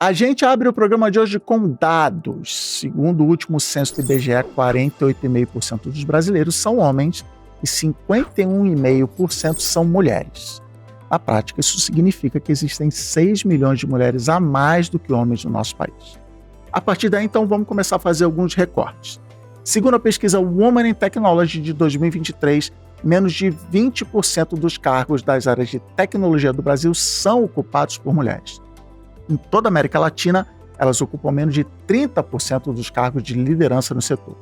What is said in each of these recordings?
A gente abre o programa de hoje com dados. Segundo o último censo do IBGE, 48,5% dos brasileiros são homens e 51,5% são mulheres. Na prática, isso significa que existem 6 milhões de mulheres a mais do que homens no nosso país. A partir daí, então, vamos começar a fazer alguns recortes. Segundo a pesquisa Women in Technology de 2023, menos de 20% dos cargos das áreas de tecnologia do Brasil são ocupados por mulheres. Em toda a América Latina, elas ocupam menos de 30% dos cargos de liderança no setor.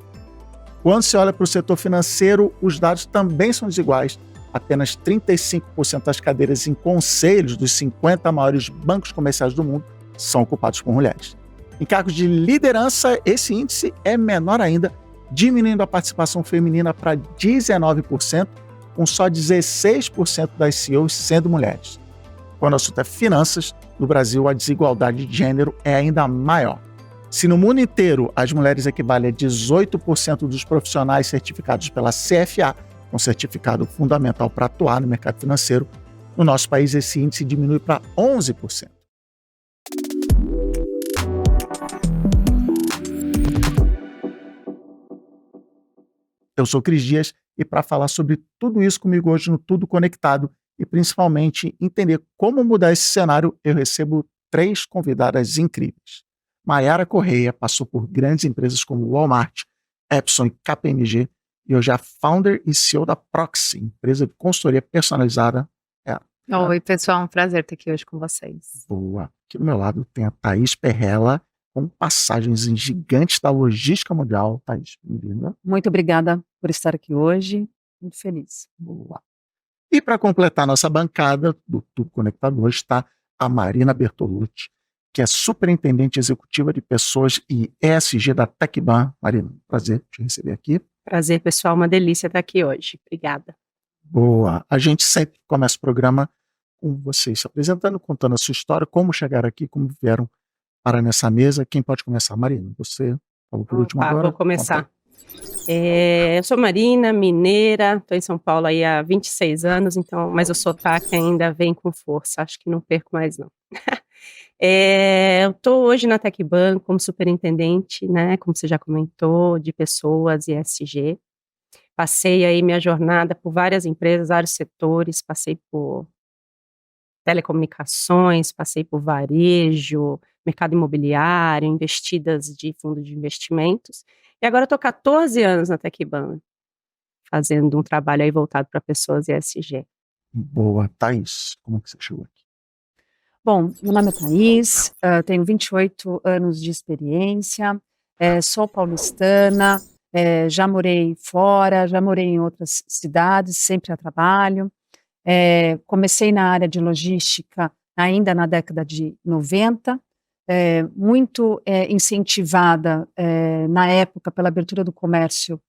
Quando se olha para o setor financeiro, os dados também são desiguais. Apenas 35% das cadeiras em conselhos dos 50 maiores bancos comerciais do mundo são ocupados por mulheres. Em cargos de liderança, esse índice é menor ainda, diminuindo a participação feminina para 19%, com só 16% das CEOs sendo mulheres. Quando o assunto é finanças, no Brasil a desigualdade de gênero é ainda maior. Se no mundo inteiro as mulheres equivalem a 18% dos profissionais certificados pela CFA, um certificado fundamental para atuar no mercado financeiro, no nosso país esse índice diminui para 11%. Eu sou Cris Dias e para falar sobre tudo isso comigo hoje no Tudo Conectado e principalmente entender como mudar esse cenário, eu recebo 3 convidadas incríveis. Maiara Correia passou por grandes empresas como Walmart, Epson e KPMG e hoje é a founder e CEO da Proxy, empresa de consultoria personalizada. Oi, pessoal, um prazer estar aqui hoje com vocês. Boa. Aqui do meu lado tem a Thaís Perrella, com passagens em gigantes da logística mundial. Thaís, bem-vinda. Muito obrigada por estar aqui hoje, muito feliz. Boa. E para completar nossa bancada do Tudo Conectado hoje está a Marina Bertolucci, que é superintendente executiva de pessoas e ESG da Tecban. Marina, prazer te receber aqui. Prazer, pessoal, uma delícia estar aqui hoje. Obrigada. Boa. A gente sempre começa o programa com vocês se apresentando, contando a sua história, como chegaram aqui, como vieram para nessa mesa. Quem pode começar? Marina, você falou por último agora. Vou começar. Eu sou Marina, mineira, estou em São Paulo aí há 26 anos, então, mas o sotaque ainda vem com força, acho que não perco mais não. Eu estou hoje na Tecban como superintendente, né, como você já comentou, de pessoas e ESG. Passei aí minha jornada por várias empresas, vários setores, passei por telecomunicações, passei por varejo, mercado imobiliário, investidas de fundo de investimentos. E agora eu estou 14 anos na Tecban, fazendo um trabalho aí voltado para pessoas e ESG. Boa. Thaís, como que você chegou aqui? Bom, meu nome é Thaís, tenho 28 anos de experiência, sou paulistana, já morei fora, já morei em outras cidades, sempre a trabalho. Comecei na área de logística ainda na década de 90, muito incentivada na época pela abertura do comércio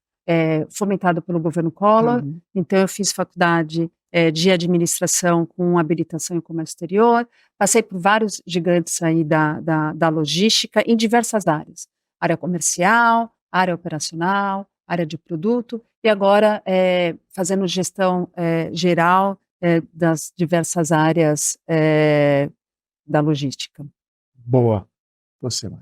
fomentada pelo governo Collor. Então eu fiz faculdade de administração com habilitação em comércio exterior, passei por vários gigantes aí da logística em diversas áreas, área comercial, área operacional, área de produto, e agora fazendo gestão geral das diversas áreas da logística. Boa. Você, Mãe.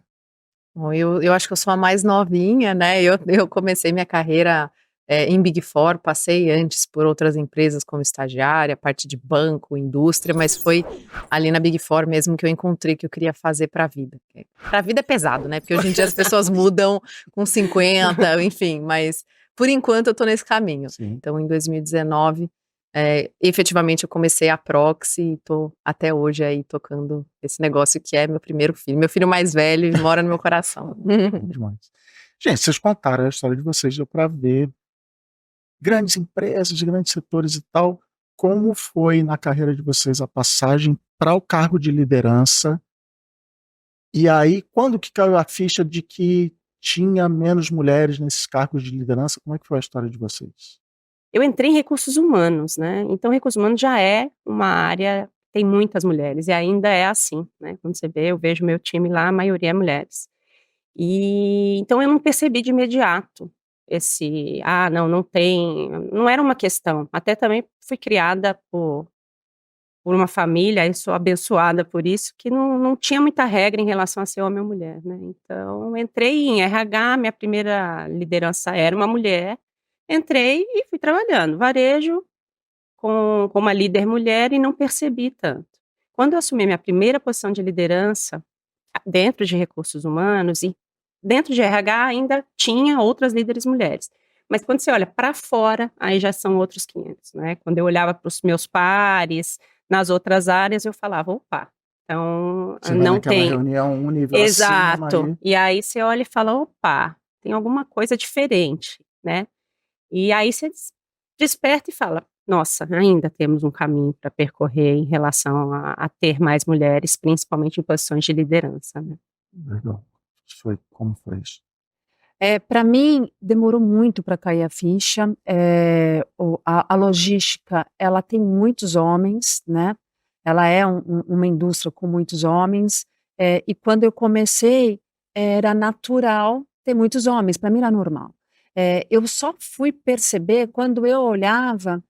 Bom, eu acho que eu sou a mais novinha, né? Eu comecei minha carreira em Big Four, passei antes por outras empresas como estagiária, parte de banco, indústria, mas foi ali na Big Four mesmo que eu encontrei o que eu queria fazer para a vida. Para a vida é pesado, né? Porque hoje em dia as pessoas mudam com 50, enfim, mas por enquanto eu estou nesse caminho. Sim. Então, em 2019, efetivamente eu comecei a Proxy e estou até hoje aí tocando esse negócio que é meu primeiro filho. Meu filho mais velho mora no meu coração. Demais. Gente, vocês contaram a história de vocês, deu para ver grandes empresas, grandes setores e tal. Como foi na carreira de vocês a passagem para o cargo de liderança? E aí, quando que caiu a ficha de que tinha menos mulheres nesses cargos de liderança? Como é que foi a história de vocês? Eu entrei em recursos humanos, né? Então, recursos humanos já é uma área, tem muitas mulheres, e ainda é assim, né? Quando você vê, eu vejo meu time lá, a maioria é mulheres. E então eu não percebi de imediato não tem, não era uma questão. Até também fui criada por por uma família, eu sou abençoada por isso, que não tinha muita regra em relação a ser homem ou mulher, né. Então entrei em RH, minha primeira liderança era uma mulher, entrei e fui trabalhando, varejo, com uma líder mulher e não percebi tanto. Quando eu assumi minha primeira posição de liderança, dentro de recursos humanos e dentro de RH ainda tinha outras líderes mulheres. Mas quando você olha para fora, aí já são outros 500, né. Quando eu olhava para os meus pares, nas outras áreas, eu falava: "Opa, então Você vai não naquela tem". reunião um nível acima Exato. aí. E aí você olha e fala: "Opa, tem alguma coisa diferente", né. E aí você desperta e fala: "Nossa, ainda temos um caminho para percorrer em relação a ter mais mulheres, principalmente em posições de liderança", né. Legal. Como foi isso? Para mim, demorou muito para cair a ficha, a logística, ela tem muitos homens, né, ela é uma indústria com muitos homens, e quando eu comecei, era natural ter muitos homens, para mim era normal. Eu só fui perceber quando eu olhava,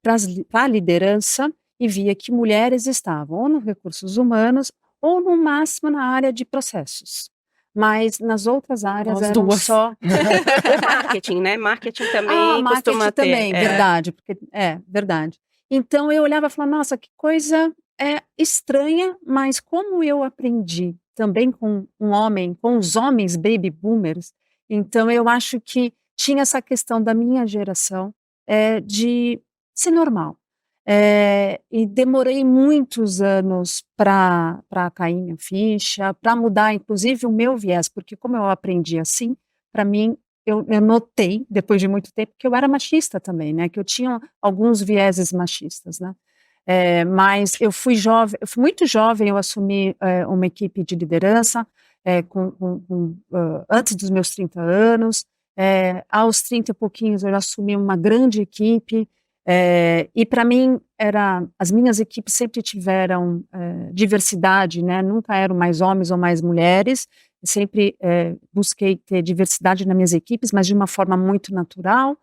pra a liderança e via que mulheres estavam ou nos recursos humanos ou no máximo na área de processos. Mas nas outras áreas As eram 2. só Ou marketing, né, marketing também marketing costuma ter. também, verdade, porque verdade. Então eu olhava e falava: "Nossa, que coisa, estranha", mas como eu aprendi também com um homem, com os homens baby boomers, então eu acho que tinha essa questão da minha geração, de ser normal. E demorei muitos anos para cair minha ficha, para mudar inclusive o meu viés, porque como eu aprendi assim, para mim eu notei, depois de muito tempo, que eu era machista também, né, que eu tinha alguns vieses machistas, né. Mas eu fui muito jovem, eu assumi, uma equipe de liderança, antes dos meus 30 anos, aos 30 e pouquinhos eu assumi uma grande equipe, e para mim as minhas equipes sempre tiveram, diversidade, né, nunca eram mais homens ou mais mulheres, sempre, busquei ter diversidade nas minhas equipes, mas de uma forma muito natural,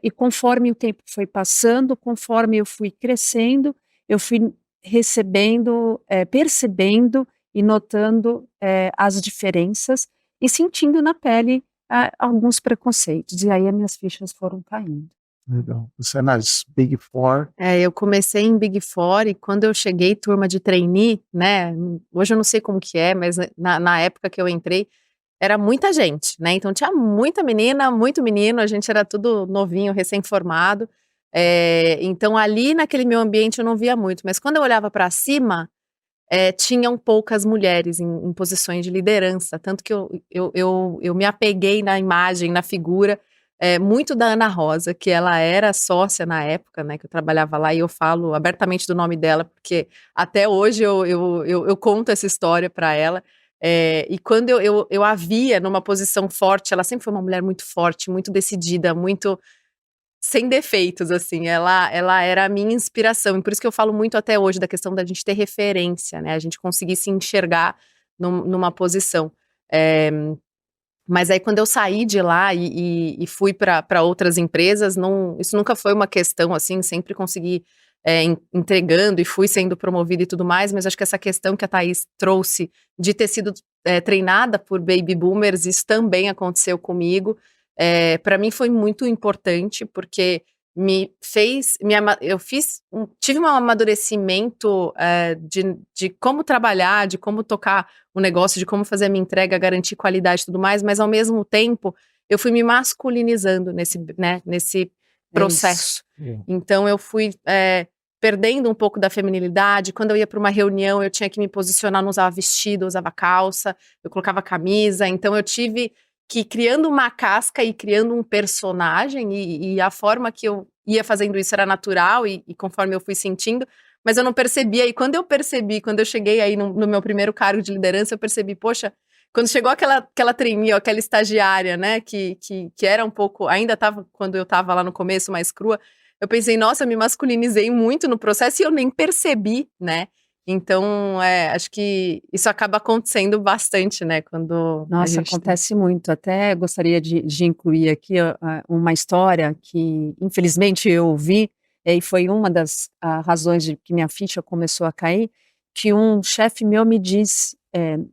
e conforme o tempo foi passando, conforme eu fui crescendo, eu fui recebendo, percebendo e notando, as diferenças e sentindo na pele, alguns preconceitos, e aí as minhas fichas foram caindo. Legal. Você é nas Big Four. Eu comecei em Big Four e quando eu cheguei turma de trainee, né, hoje eu não sei como que é, mas na época que eu entrei, era muita gente, né, então tinha muita menina, muito menino, a gente era tudo novinho, recém-formado, então ali naquele meu ambiente eu não via muito, mas quando eu olhava para cima, tinham poucas mulheres em posições de liderança, tanto que eu me apeguei na imagem, na figura, muito da Ana Rosa, que ela era sócia na época, né, que eu trabalhava lá, e eu falo abertamente do nome dela, porque até hoje eu conto essa história para ela, e quando eu a via numa posição forte, ela sempre foi uma mulher muito forte, muito decidida, muito sem defeitos, assim, ela era a minha inspiração, e por isso que eu falo muito até hoje da questão da gente ter referência, né, a gente conseguir se enxergar numa posição. Mas aí quando eu saí de lá e fui para outras empresas, isso nunca foi uma questão, assim, sempre consegui, entregando e fui sendo promovida e tudo mais, mas acho que essa questão que a Thaís trouxe de ter sido, treinada por baby boomers, isso também aconteceu comigo. Para mim foi muito importante, porque tive um amadurecimento, de como trabalhar, de como tocar o negócio, de como fazer a minha entrega, garantir qualidade e tudo mais, mas ao mesmo tempo, eu fui me masculinizando nesse processo. Então eu fui, perdendo um pouco da feminilidade, quando eu ia para uma reunião eu tinha que me posicionar, não usava vestido, eu usava calça, eu colocava camisa, então eu tive que ir criando uma casca e criando um personagem, e a forma que eu ia fazendo isso era natural, e conforme eu fui sentindo, mas eu não percebia, e quando eu cheguei aí no meu primeiro cargo de liderança, eu percebi, poxa, quando chegou aquela trainee, aquela estagiária, né, que era um pouco, ainda estava, quando eu estava lá no começo, mais crua, eu pensei, nossa, eu me masculinizei muito no processo e eu nem percebi, né, então, acho que isso acaba acontecendo bastante, né, quando a Nossa, gente acontece muito. Até gostaria de incluir aqui uma história que, infelizmente, eu ouvi E foi uma das razões de que minha ficha começou a cair, que um chefe meu me disse,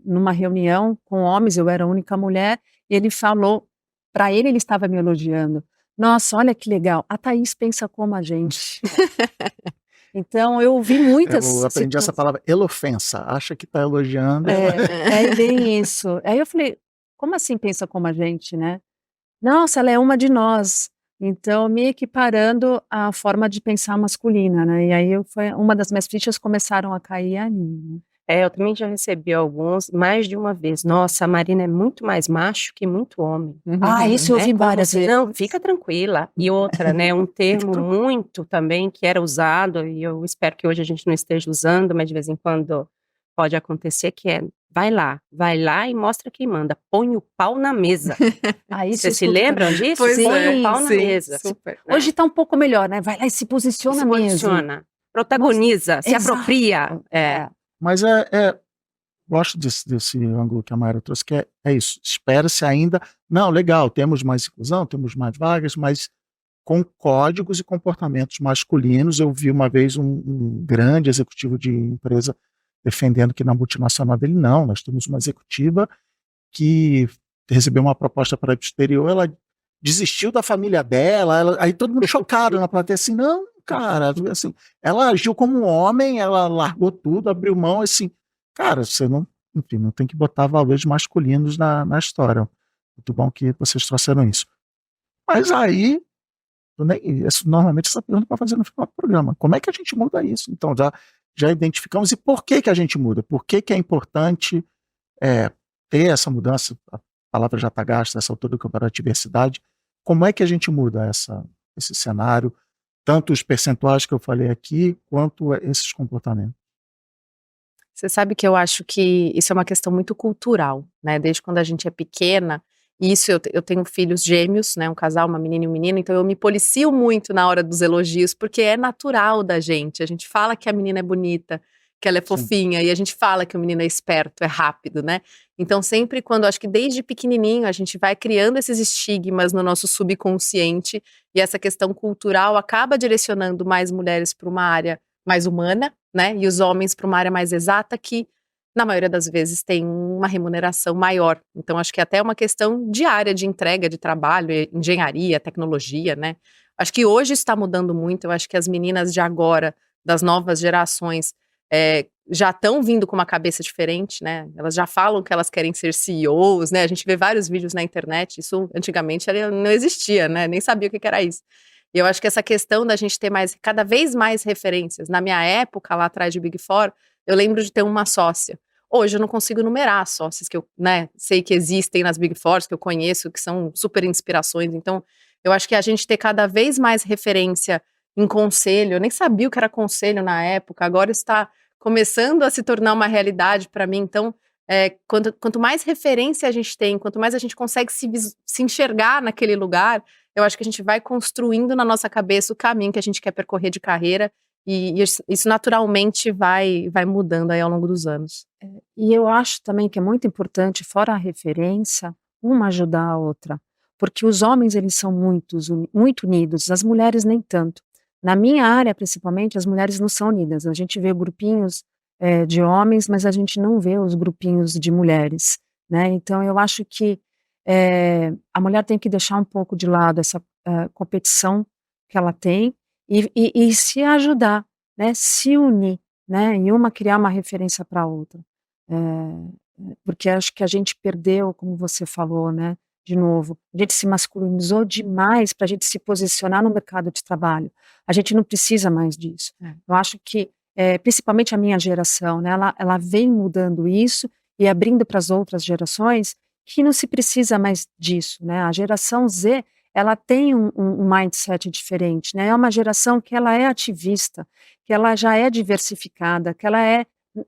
numa reunião com homens, eu era a única mulher, e ele falou, para ele estava me elogiando, nossa, olha que legal, a Thaís pensa como a gente. Então, eu ouvi muitas Eu aprendi essa palavra, elofensa. Acha que está elogiando. É bem isso. Aí eu falei, como assim pensa como a gente, né? Nossa, ela é uma de nós. Então, me equiparando à forma de pensar masculina, né? E aí foi uma das minhas fichas começaram a cair ali, né? Eu também já recebi alguns, mais de uma vez. Nossa, a Marina é muito mais macho que muito homem. Isso eu ouvi Como várias assim? vezes. Não, fica tranquila. E outra, né, um termo muito também que era usado, e eu espero que hoje a gente não esteja usando, mas de vez em quando pode acontecer, que é, vai lá e mostra quem manda. Põe o pau na mesa. Isso Vocês se lembram disso? Pois Põe o pau na sim, mesa. super, né? Hoje tá um pouco melhor, né? Vai lá e se posiciona Se mesmo. posiciona, protagoniza, se Exato. apropria. Mas gosto desse ângulo que a Mayra trouxe, que é isso. Espera-se ainda. Não, legal, temos mais inclusão, temos mais vagas, mas com códigos e comportamentos masculinos. Eu vi uma vez um grande executivo de empresa defendendo que na multinacional dele, não, nós temos uma executiva que recebeu uma proposta para ir para o exterior, ela desistiu da família dela, aí todo mundo chocado na plateia, assim, não, cara, assim, ela agiu como um homem, ela largou tudo, abriu mão, assim, cara, você não, enfim, não tem que botar valores masculinos na história. Muito bom que vocês trouxeram isso. Mas aí, normalmente essa pergunta para fazer no final do programa, como é que a gente muda isso? Então, já identificamos, e por que a gente muda? Por que é importante ter essa mudança? A palavra já está gasta, essa altura do campeonato de diversidade. Como é que a gente muda esse cenário, tanto os percentuais que eu falei aqui, quanto esses comportamentos? Você sabe que eu acho que isso é uma questão muito cultural, né? Desde quando a gente é pequena, e isso eu tenho filhos gêmeos, né? Um casal, uma menina e um menino, então eu me policio muito na hora dos elogios, porque é natural da gente. A gente fala que a menina é bonita, que ela é fofinha, e a gente fala que o menino é esperto, é rápido, né? Então sempre quando, acho que desde pequenininho, a gente vai criando esses estigmas no nosso subconsciente, e essa questão cultural acaba direcionando mais mulheres para uma área mais humana, né? E os homens para uma área mais exata, que na maioria das vezes tem uma remuneração maior. Então acho que até é uma questão diária de entrega de trabalho, engenharia, tecnologia, né? Acho que hoje está mudando muito. Eu acho que as meninas de agora, das novas gerações, já estão vindo com uma cabeça diferente, né? Elas já falam que elas querem ser CEOs, né? A gente vê vários vídeos na internet, isso antigamente não existia, né? Nem sabia o que era isso. E eu acho que essa questão da gente ter cada vez mais referências. Na minha época, lá atrás de Big Four, eu lembro de ter uma sócia. Hoje eu não consigo numerar as sócias que eu, né, sei que existem nas Big Fours, que eu conheço, que são super inspirações. Então, eu acho que a gente ter cada vez mais referência em conselho, eu nem sabia o que era conselho na época, agora está começando a se tornar uma realidade para mim. Então, quanto mais referência a gente tem, quanto mais a gente consegue se enxergar naquele lugar, eu acho que a gente vai construindo na nossa cabeça o caminho que a gente quer percorrer de carreira, e isso naturalmente vai mudando aí ao longo dos anos. E eu acho também que é muito importante, fora a referência, uma ajudar a outra, porque os homens eles são muito unidos, as mulheres nem tanto. Na minha área, principalmente, as mulheres não são unidas. A gente vê grupinhos de homens, mas a gente não vê os grupinhos de mulheres, né? Então, eu acho que a mulher tem que deixar um pouco de lado essa competição que ela tem e se ajudar, né? Se unir, né? E uma criar uma referência para a outra. Porque acho que a gente perdeu, como você falou, né? De novo, a gente se masculinizou demais para a gente se posicionar no mercado de trabalho. A gente não precisa mais disso. Eu acho que, principalmente a minha geração, né? Ela vem mudando isso e abrindo para as outras gerações que não se precisa mais disso, né? A geração Z, ela tem um mindset diferente, né? É uma geração que ela é ativista, que ela já é diversificada, que ela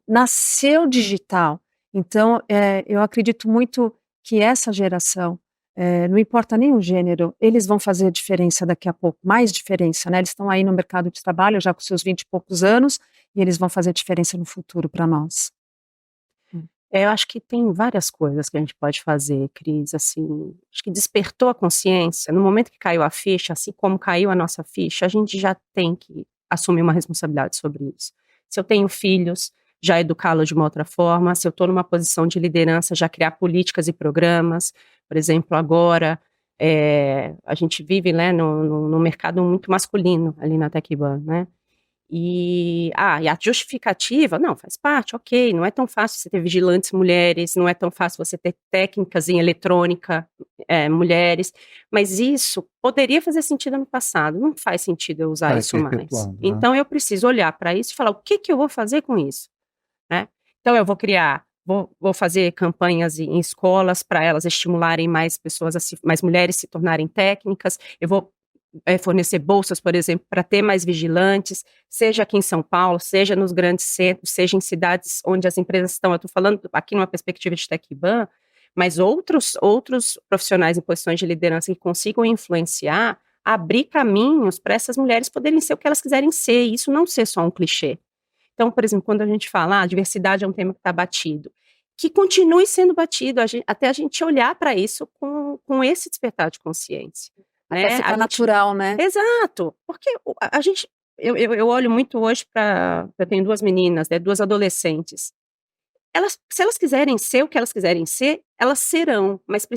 nasceu digital. Então, eu acredito muito que essa geração, não importa nem o gênero, eles vão fazer a diferença daqui a pouco, mais diferença, né? Eles estão aí no mercado de trabalho já com seus 20 e poucos anos, e eles vão fazer diferença no futuro para nós. Eu acho que tem várias coisas que a gente pode fazer, Cris, assim, acho que despertou a consciência, no momento que caiu a ficha, assim como caiu a nossa ficha, a gente já tem que assumir uma responsabilidade sobre isso. Se eu tenho filhos, já educá-los de uma outra forma, se eu estou numa posição de liderança, já criar políticas e programas, por exemplo, agora, a gente vive, né, no mercado muito masculino ali na Tecban, né, e a justificativa, não, faz parte, ok, não é tão fácil você ter vigilantes mulheres, não é tão fácil você ter técnicas em eletrônica, mulheres, mas isso poderia fazer sentido no passado, não faz sentido eu usar Vai isso mais. perpetuando, né? Então eu preciso olhar para isso e falar, o que que eu vou fazer com isso, né? Então eu vou criar, vou fazer campanhas em escolas para elas estimularem mais pessoas, mais mulheres se tornarem técnicas, eu vou fornecer bolsas, por exemplo, para ter mais vigilantes, seja aqui em São Paulo, seja nos grandes centros, seja em cidades onde as empresas estão. Eu estou falando aqui numa perspectiva de Tecban, mas outros profissionais em posições de liderança que consigam influenciar, abrir caminhos para essas mulheres poderem ser o que elas quiserem ser, e isso não ser só um clichê. Então, por exemplo, quando a gente fala, a diversidade é um tema que está batido, que continue sendo batido, até a gente olhar para isso com esse despertar de consciência. Até Né? ficar natural, né? Exato, porque a gente, eu olho muito hoje eu tenho 2 meninas, né, 2 adolescentes, se elas quiserem ser o que elas quiserem ser, elas serão, mas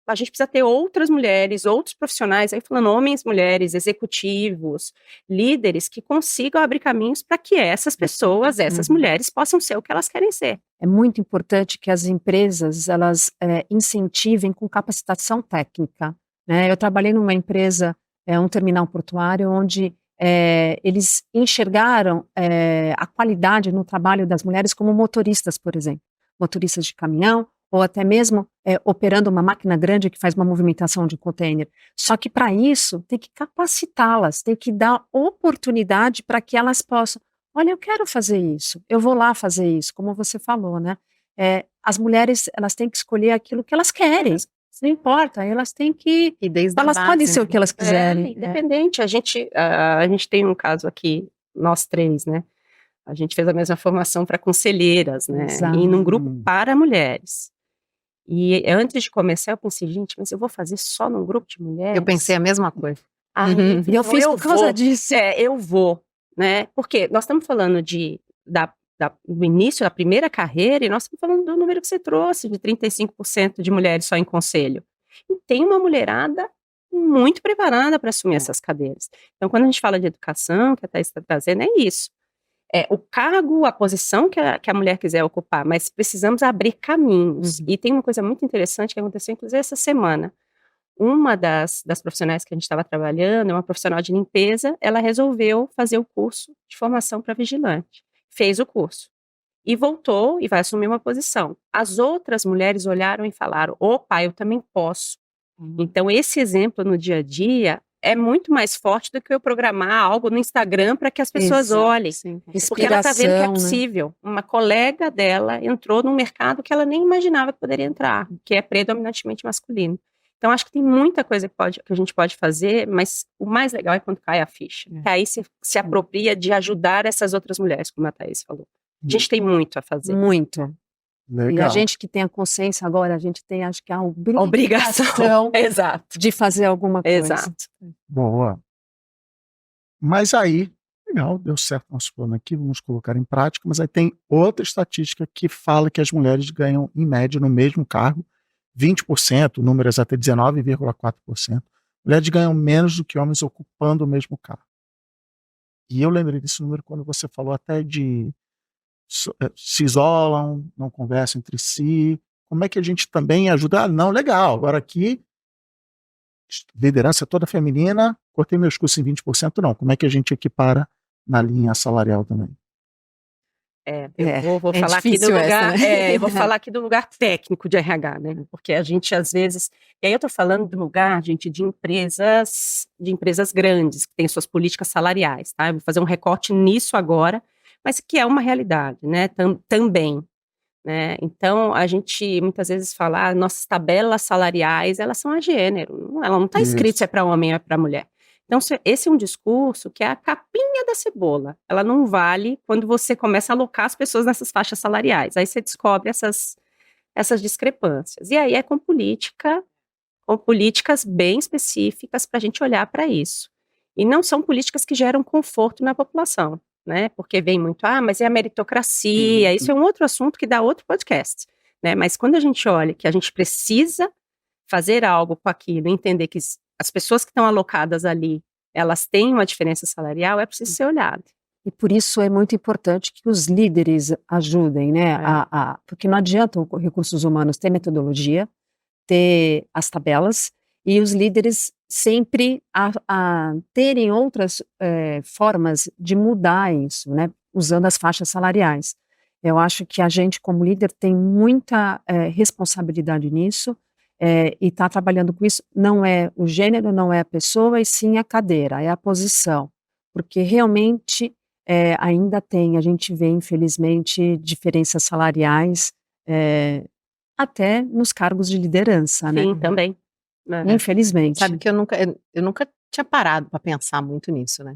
a gente precisa ter outras mulheres, outros profissionais, aí falando homens, mulheres, executivos, líderes, que consigam abrir caminhos para que essas pessoas, essas mulheres, possam ser o que elas querem ser. É muito importante que as empresas, elas incentivem com capacitação técnica, né? Eu trabalhei numa empresa, um terminal portuário, onde eles enxergaram a qualidade no trabalho das mulheres como motoristas, por exemplo, motoristas de caminhão, ou até mesmo operando uma máquina grande que faz uma movimentação de container. Só que para isso tem que capacitá-las, tem que dar oportunidade para que elas possam, olha, eu quero fazer isso, eu vou lá fazer isso, como você falou, né? As mulheres, elas têm que escolher aquilo que elas querem, não importa, elas têm que, E desde a elas base, podem ser o que elas quiserem. Independente, a gente tem um caso aqui, nós 3, né? A gente fez a mesma formação para conselheiras, né? Exato. E num grupo para mulheres. E antes de começar, eu pensei, gente, mas eu vou fazer só num grupo de mulheres? Eu pensei a mesma coisa. Aí, E eu fiz por causa disso. eu vou, né? Porque nós estamos falando do início da primeira carreira, e nós estamos falando do número que você trouxe, de 35% de mulheres só em conselho. E tem uma mulherada muito preparada para assumir essas cadeiras. Então, quando a gente fala de educação, que a Thaís está trazendo, é isso. O cargo, a posição que a mulher quiser ocupar, mas precisamos abrir caminhos. E tem uma coisa muito interessante que aconteceu, inclusive, essa semana. Uma das profissionais que a gente estava trabalhando, é uma profissional de limpeza, ela resolveu fazer o curso de formação para vigilante. Fez o curso. E voltou e vai assumir uma posição. As outras mulheres olharam e falaram, opa, eu também posso. Então, esse exemplo no dia a dia é muito mais forte do que eu programar algo no Instagram para que as pessoas olhem. Sim. Porque ela está vendo que é Inspiração, né? possível. Uma colega dela entrou num mercado que ela nem imaginava que poderia entrar, que é predominantemente masculino. Então, acho que tem muita coisa que a gente pode fazer, mas o mais legal é quando cai a ficha. Que aí se apropria de ajudar essas outras mulheres, como a Thaís falou. A gente tem muito a fazer. Muito. Legal. E a gente que tem a consciência agora, a gente tem, acho que a Obrigação. obrigação Exato. de fazer alguma coisa. Exato. Boa. Mas aí, legal, deu certo nosso plano aqui, vamos colocar em prática, mas aí tem outra estatística que fala que as mulheres ganham, em média, no mesmo cargo, 20%, números até 19,4%. Mulheres ganham menos do que homens ocupando o mesmo cargo. E eu lembrei desse número quando você falou até de se isolam, não conversam entre si. Como é que a gente também ajuda? Ah, não, legal, agora aqui liderança toda feminina, cortei meus custos em 20%, não. Como é que a gente equipara na linha salarial também? Eu vou falar aqui do lugar, eu vou falar aqui do lugar técnico de RH, né? Porque a gente às vezes, e aí eu tô falando do lugar, gente, de empresas grandes que têm suas políticas salariais, tá? Eu vou fazer um recorte nisso agora, mas que é uma realidade, né? Também, né? Então a gente muitas vezes fala, nossas tabelas salariais, elas são a gênero, ela não está escrito se é para homem ou é para mulher. Então, esse é um discurso que é a capinha da cebola. Ela não vale quando você começa a alocar as pessoas nessas faixas salariais. Aí você descobre essas discrepâncias. E aí é com políticas bem específicas para a gente olhar para isso. E não são políticas que geram conforto na população, né? Porque vem muito, mas é a meritocracia, isso é um outro assunto que dá outro podcast, né? Mas quando a gente olha que a gente precisa fazer algo com aquilo, entender que as pessoas que estão alocadas ali, elas têm uma diferença salarial, é preciso ser olhado. E por isso é muito importante que os líderes ajudem, né? Porque não adianta o recursos humanos ter metodologia, ter as tabelas, e os líderes sempre a terem outras formas de mudar isso, né? Usando as faixas salariais. Eu acho que a gente, como líder, tem muita responsabilidade nisso, e está trabalhando com isso. Não é o gênero, não é a pessoa, e sim a cadeira, é a posição. Porque realmente ainda a gente vê, infelizmente, diferenças salariais até nos cargos de liderança, né? Sim, também. Infelizmente. Sabe que eu nunca tinha parado para pensar muito nisso, né?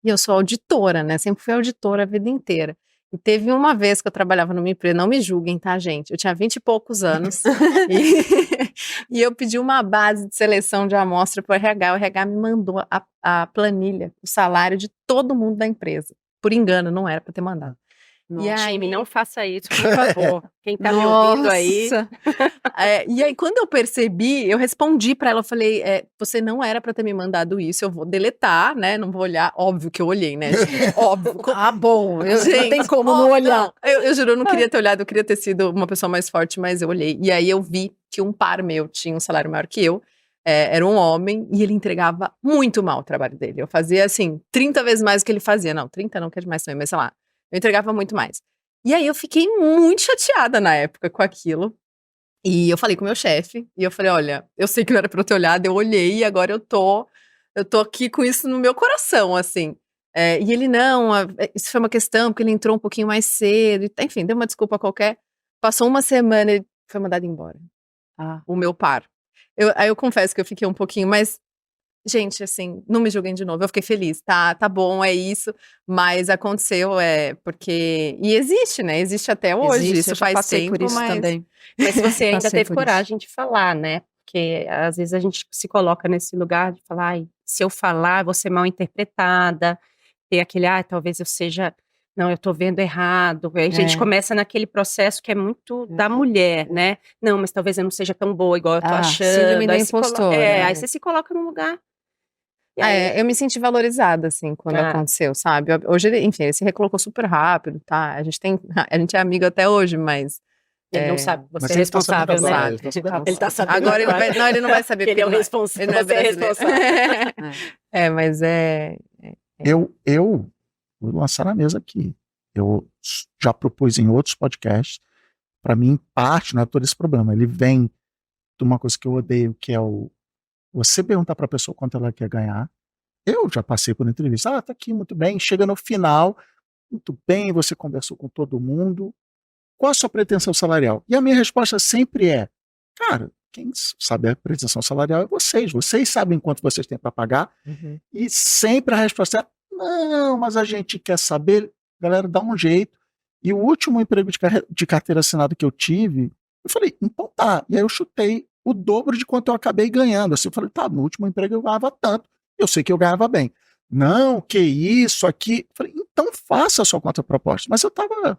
E eu sou auditora, né? Sempre fui auditora a vida inteira. E teve uma vez que eu trabalhava numa empresa, não me julguem, tá, gente? Eu tinha 20 e poucos anos e eu pedi uma base de seleção de amostra para o RH. O RH me mandou a planilha, o salário de todo mundo da empresa. Por engano, não era para ter mandado. E aí, não faça isso, por favor. Quem tá me ouvindo aí. E aí, quando eu percebi, eu respondi pra ela, eu falei, você não era pra ter me mandado isso, eu vou deletar, né, não vou olhar, óbvio que eu olhei, né, gente? Óbvio. Bom, Gente, não tem como não olhar. Não, eu juro, eu não queria ter olhado, eu queria ter sido uma pessoa mais forte, mas eu olhei, e aí eu vi que um par meu tinha um salário maior que eu, era um homem, e ele entregava muito mal o trabalho dele, eu fazia, assim, 30 vezes mais do que ele fazia, não, 30 não, que é demais também, mas sei lá, eu entregava muito mais. E aí eu fiquei muito chateada na época com aquilo. E eu falei com o meu chefe, e eu falei, olha, eu sei que não era pra eu ter olhado, eu olhei e agora eu tô aqui com isso no meu coração, assim. E ele, não, isso foi uma questão, porque ele entrou um pouquinho mais cedo, enfim, deu uma desculpa qualquer. Passou uma semana, ele foi mandado embora. O meu par. Aí eu confesso que eu fiquei um pouquinho, mas... Gente, assim, não me julguem de novo, eu fiquei feliz, tá bom, é isso, mas aconteceu, porque, e existe, né, existe até hoje, isso faz tempo, por isso também. Mas você ainda teve coragem de falar, né, porque às vezes a gente se coloca nesse lugar de falar, se eu falar, eu vou ser mal interpretada, ter aquele, talvez eu seja, não, eu tô vendo errado, aí a gente começa naquele processo que é muito da mulher, né, não, mas talvez eu não seja tão boa igual eu tô achando, síndrome da impostora, aí você se coloca num lugar. Eu me senti valorizada, assim, quando aconteceu, sabe? Hoje, enfim, ele se recolocou super rápido, tá? A gente é amigo até hoje, mas... Ele não sabe, você é responsável, né? Ele tá sabendo. Agora ele não vai saber. Ele é o responsável, ele não é responsável. Mas Eu vou lançar na mesa aqui. Eu já propus em outros podcasts, para mim, parte, não é todo esse problema, ele vem de uma coisa que eu odeio, que é você perguntar para a pessoa quanto ela quer ganhar. Eu já passei por entrevista. Tá aqui, muito bem. Chega no final, muito bem, você conversou com todo mundo. Qual a sua pretensão salarial? E a minha resposta sempre é, cara, quem sabe a pretensão salarial é vocês. Vocês sabem quanto vocês têm para pagar. E sempre a resposta é, não, mas a gente quer saber. Galera, dá um jeito. E o último emprego de carteira assinada que eu tive, eu falei, então tá. E aí eu chutei o dobro de quanto eu acabei ganhando. Assim, eu falei, tá, no último emprego eu ganhava tanto, eu sei que eu ganhava bem. Não, que isso, aqui. Eu falei, então faça a sua contraproposta. Mas eu tava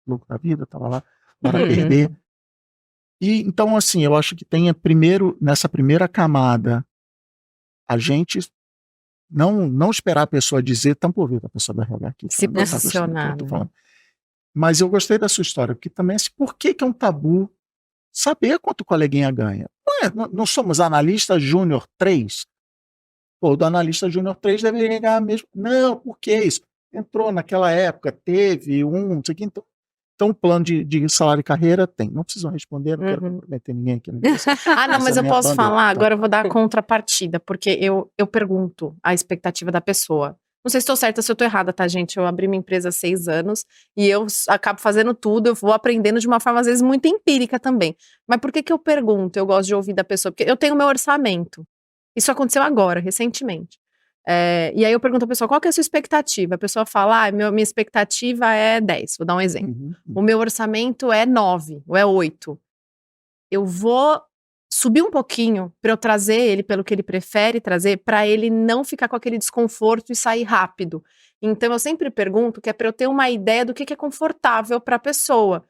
louco da vida, tava lá, bora perder. E então, assim, eu acho que tem nessa primeira camada, a gente não esperar a pessoa dizer, tampouco ouvir a pessoa da RH aqui. Se posicionar. Mas eu gostei da sua história, porque também, assim, por que é um tabu saber quanto o coleguinha ganha? Não somos analista júnior 3? Pô, o do analista júnior 3 deveria ganhar mesmo. Não, por que isso? Entrou naquela época, teve não sei o que, então o plano de salário e carreira tem. Não precisam responder, não quero comprometer ninguém aqui. Não, mas eu posso falar, agora eu vou dar a contrapartida, porque eu pergunto a expectativa da pessoa. Não sei se estou certa, se eu estou errada, tá, gente? Eu abri minha empresa há 6 anos e eu acabo fazendo tudo, eu vou aprendendo de uma forma, às vezes, muito empírica também. Mas por que eu pergunto? Eu gosto de ouvir da pessoa, porque eu tenho meu orçamento. Isso aconteceu agora, recentemente. E aí eu pergunto à pessoa, qual que é a sua expectativa? A pessoa fala, minha expectativa é 10, vou dar um exemplo. O meu orçamento é 9, ou é 8. Eu vou subir um pouquinho para eu trazer ele pelo que ele prefere trazer, para ele não ficar com aquele desconforto e sair rápido. Então eu sempre pergunto que é para eu ter uma ideia do que é confortável para a pessoa.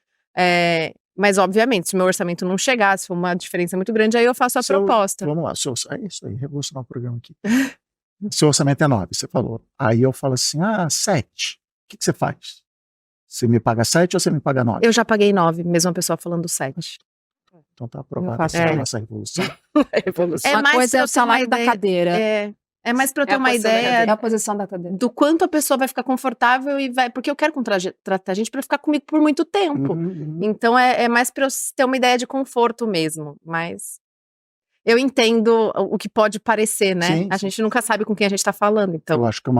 Mas obviamente, se o meu orçamento não chegar, se for uma diferença muito grande, aí eu faço a proposta. Vamos lá, é isso aí, revolucionar o programa aqui. Seu orçamento é 9, você falou. Aí eu falo assim, 7. O que você faz? Você me paga 7 ou você me paga 9? Eu já paguei 9, mesmo a pessoa falando 7. Então tá aprovado essa revolução. Uma coisa é o salário da cadeira. É mais para eu ter uma ideia da posição da cadeira. Do quanto a pessoa vai ficar confortável e vai... Porque eu quero contratar gente para ficar comigo por muito tempo. Então é mais para eu ter uma ideia de conforto mesmo. Mas eu entendo o que pode parecer, né? Sim, a gente nunca sabe com quem a gente está falando. Então. Eu acho que é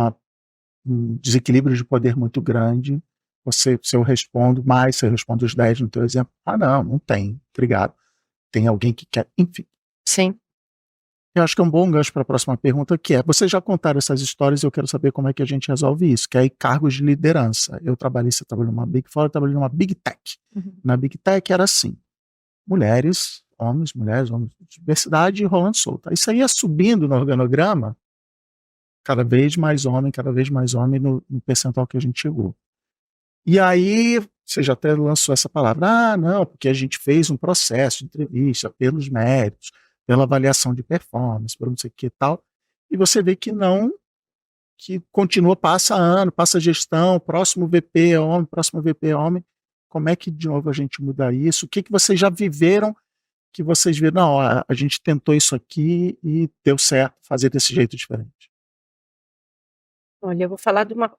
um desequilíbrio de poder muito grande. Se eu respondo mais, se eu respondo os 10 no teu exemplo, não tem, obrigado. Tem alguém que quer, enfim. Sim. Eu acho que é um bom gancho para a próxima pergunta, que é, vocês já contaram essas histórias e eu quero saber como é que a gente resolve isso, que é cargos de liderança. Você trabalhou numa Big Four, eu trabalhei numa Big Tech. Na Big Tech era assim, mulheres, homens, diversidade rolando solta. Isso aí ia subindo no organograma, cada vez mais homem no percentual que a gente chegou. E aí, você já até lançou essa palavra, não, porque a gente fez um processo de entrevista pelos méritos, pela avaliação de performance, por não sei o que e tal, e você vê que não, que continua, passa ano, passa gestão, próximo VP é homem, como é que de novo a gente muda isso? O que vocês já viveram, que vocês viram, não, a gente tentou isso aqui e deu certo, fazer desse jeito diferente? Olha, eu vou falar de uma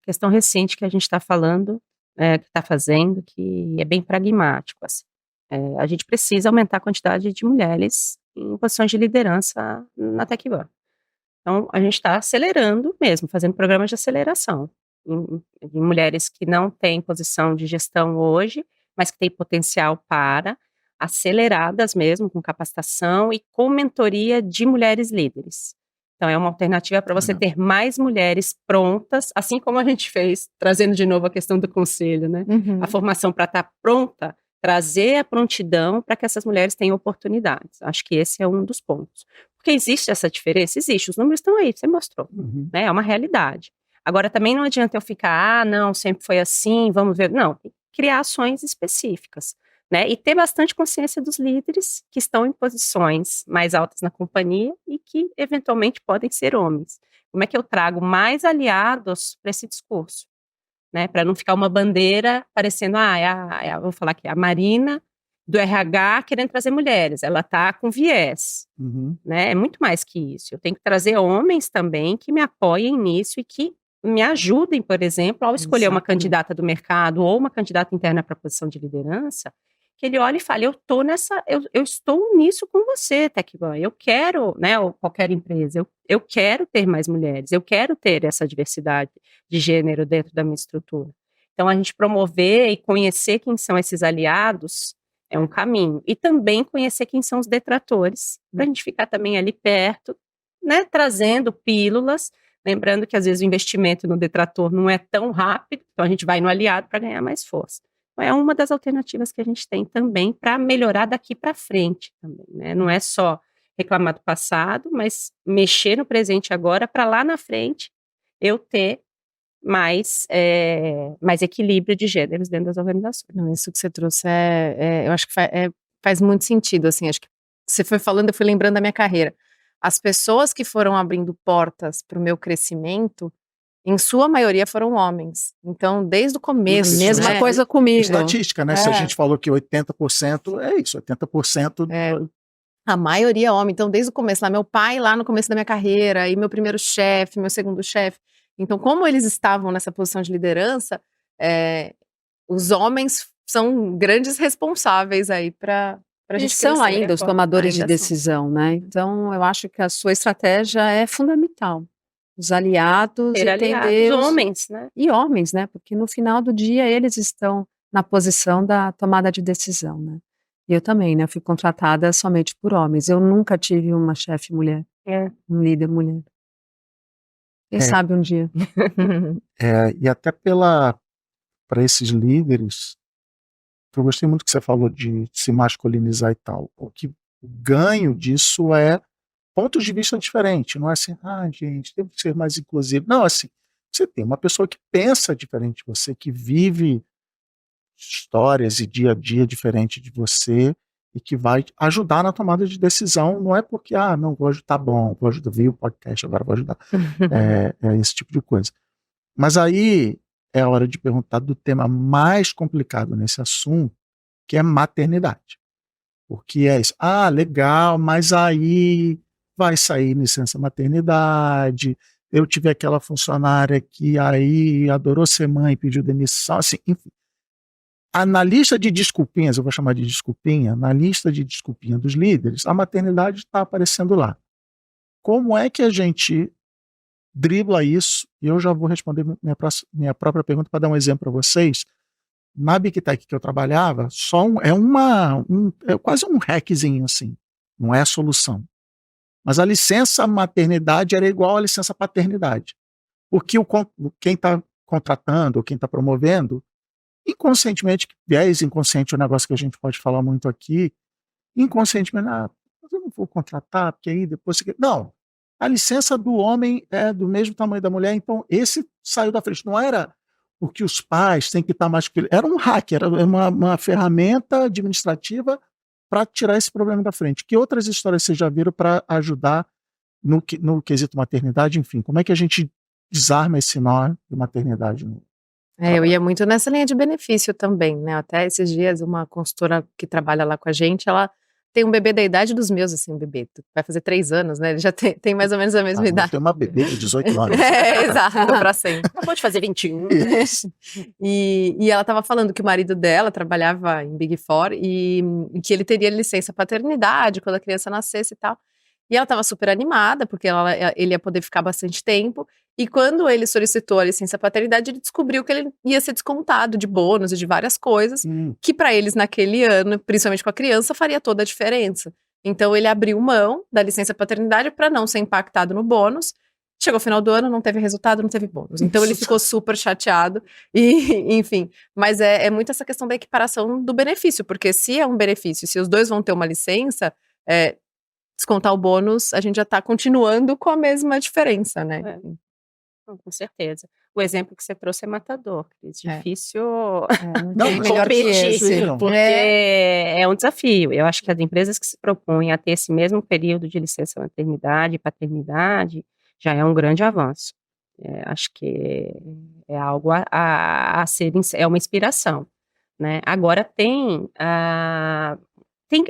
questão recente que a gente está falando, que está fazendo, que é bem pragmático, assim. A gente precisa aumentar a quantidade de mulheres em posições de liderança na TecOne. Então, a gente está acelerando mesmo, fazendo programas de aceleração em mulheres que não têm posição de gestão hoje, mas que têm potencial para, aceleradas mesmo, com capacitação e com mentoria de mulheres líderes. Então, é uma alternativa para você ter mais mulheres prontas, assim como a gente fez, trazendo de novo a questão do conselho, né? A formação para estar pronta, trazer a prontidão para que essas mulheres tenham oportunidades. Acho que esse é um dos pontos. Porque existe essa diferença? Existe, os números estão aí, você mostrou. Né? É uma realidade. Agora, também não adianta eu ficar, não, sempre foi assim, vamos ver. Não, tem que criar ações específicas. Né, e ter bastante consciência dos líderes que estão em posições mais altas na companhia e que eventualmente podem ser homens. Como é que eu trago mais aliados para esse discurso? Né, para não ficar uma bandeira parecendo, vou falar aqui, a Marina do RH querendo trazer mulheres, ela está com viés. Né, é muito mais que isso. Eu tenho que trazer homens também que me apoiem nisso e que me ajudem, por exemplo, ao escolher uma candidata do mercado ou uma candidata interna para a posição de liderança, que ele olhe e fale, eu estou nisso com você, TecOne, eu quero, né, ou qualquer empresa, eu quero ter mais mulheres, eu quero ter essa diversidade de gênero dentro da minha estrutura. Então, a gente promover e conhecer quem são esses aliados é um caminho. E também conhecer quem são os detratores, para a gente ficar também ali perto, né, trazendo pílulas, lembrando que às vezes o investimento no detrator não é tão rápido, então a gente vai no aliado para ganhar mais força. É uma das alternativas que a gente tem também para melhorar daqui para frente também, né? Não é só reclamar do passado, mas mexer no presente agora para lá na frente eu ter mais equilíbrio de gêneros dentro das organizações. Não, isso que você trouxe eu acho que faz muito sentido, assim, acho que você foi falando, eu fui lembrando da minha carreira. As pessoas que foram abrindo portas para o meu crescimento, em sua maioria foram homens. Então, desde o começo. Isso, mesma coisa comigo. Estatística, né? Se a gente falou que 80%, é isso, 80%. A maioria é homem. Então, desde o começo, lá, meu pai lá no começo da minha carreira, aí meu primeiro chefe, meu segundo chefe. Então, como eles estavam nessa posição de liderança, os homens são grandes responsáveis aí para a gente são crescer, ainda os tomadores de decisão, né? Então, eu acho que a sua estratégia é fundamental. Os aliados, entender os homens, né? E homens, né? Porque no final do dia eles estão na posição da tomada de decisão, né? E eu também, né? Eu fui contratada somente por homens. Eu nunca tive uma chefe mulher, um líder mulher. Quem sabe um dia. E até para esses líderes, eu gostei muito que você falou de se masculinizar e tal. O ganho disso é pontos de vista diferentes. Não é assim, gente, tem que ser mais inclusivo. Não, assim, você tem uma pessoa que pensa diferente de você, que vive histórias e dia a dia diferente de você e que vai ajudar na tomada de decisão. Não é porque, não, tá bom, vou ajudar, vi o podcast, agora vou ajudar. É esse tipo de coisa. Mas aí é a hora de perguntar do tema mais complicado nesse assunto, que é maternidade. Porque é isso. Legal, mas aí vai sair licença maternidade. Eu tive aquela funcionária que aí adorou ser mãe, pediu demissão, assim, enfim. Na lista de desculpinhas, eu vou chamar de desculpinha, na lista de desculpinha dos líderes, a maternidade está aparecendo lá. Como é que a gente dribla isso? E eu já vou responder minha própria pergunta para dar um exemplo para vocês. Na Big Tech que eu trabalhava, é quase um hackzinho assim, não é a solução. Mas a licença maternidade era igual à licença paternidade. Porque quem está contratando ou quem está promovendo, inconscientemente, viés inconsciente é um negócio que a gente pode falar muito aqui, inconscientemente, mas eu não vou contratar, porque aí depois... Não, a licença do homem é do mesmo tamanho da mulher, então esse saiu da frente. Não era porque os pais têm que estar mais... Era um hack, era uma ferramenta administrativa para tirar esse problema da frente. Que outras histórias vocês já viram para ajudar no quesito maternidade? Enfim, como é que a gente desarma esse nó de maternidade? Eu ia muito nessa linha de benefício também, né? Até esses dias, uma consultora que trabalha lá com a gente, ela tem um bebê da idade dos meus, assim, um bebê. Vai fazer 3 anos, né? Ele já tem mais ou menos a mesma idade. Tem uma bebê de 18 anos. Exato, pra sempre. Acabou de fazer 21. E ela estava falando que o marido dela trabalhava em Big Four e que ele teria licença paternidade quando a criança nascesse e tal. E ela estava super animada, porque ele ia poder ficar bastante tempo. E quando ele solicitou a licença paternidade, ele descobriu que ele ia ser descontado de bônus e de várias coisas, que para eles naquele ano, principalmente com a criança, faria toda a diferença. Então ele abriu mão da licença paternidade para não ser impactado no bônus. Chegou ao final do ano, não teve resultado, não teve bônus. Então ele ficou super chateado, e enfim. Mas é muito essa questão da equiparação do benefício, porque se é um benefício, se os dois vão ter uma licença, descontar o bônus, a gente já está continuando com a mesma diferença, né? Com certeza. O exemplo que você trouxe é matador, Cris. Difícil não melhor que esse. Porque é um desafio. Eu acho que as empresas que se propõem a ter esse mesmo período de licença maternidade e paternidade já é um grande avanço. Acho que é algo a ser, é uma inspiração, né? Agora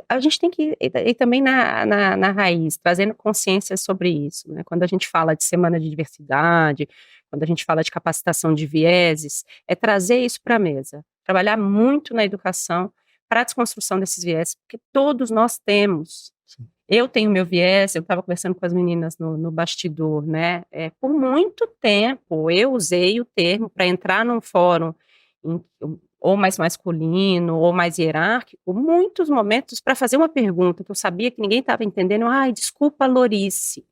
a gente tem que ir também na raiz, trazendo consciência sobre isso, né? Quando a gente fala de semana de diversidade, quando a gente fala de capacitação de vieses, é trazer isso para a mesa, trabalhar muito na educação para a desconstrução desses vieses, porque todos nós temos. Sim. Eu tenho meu viés, eu estava conversando com as meninas no bastidor, né? Por muito tempo eu usei o termo para entrar num fórum ou mais masculino, ou mais hierárquico, muitos momentos para fazer uma pergunta que eu sabia que ninguém estava entendendo. Desculpa, Lorice.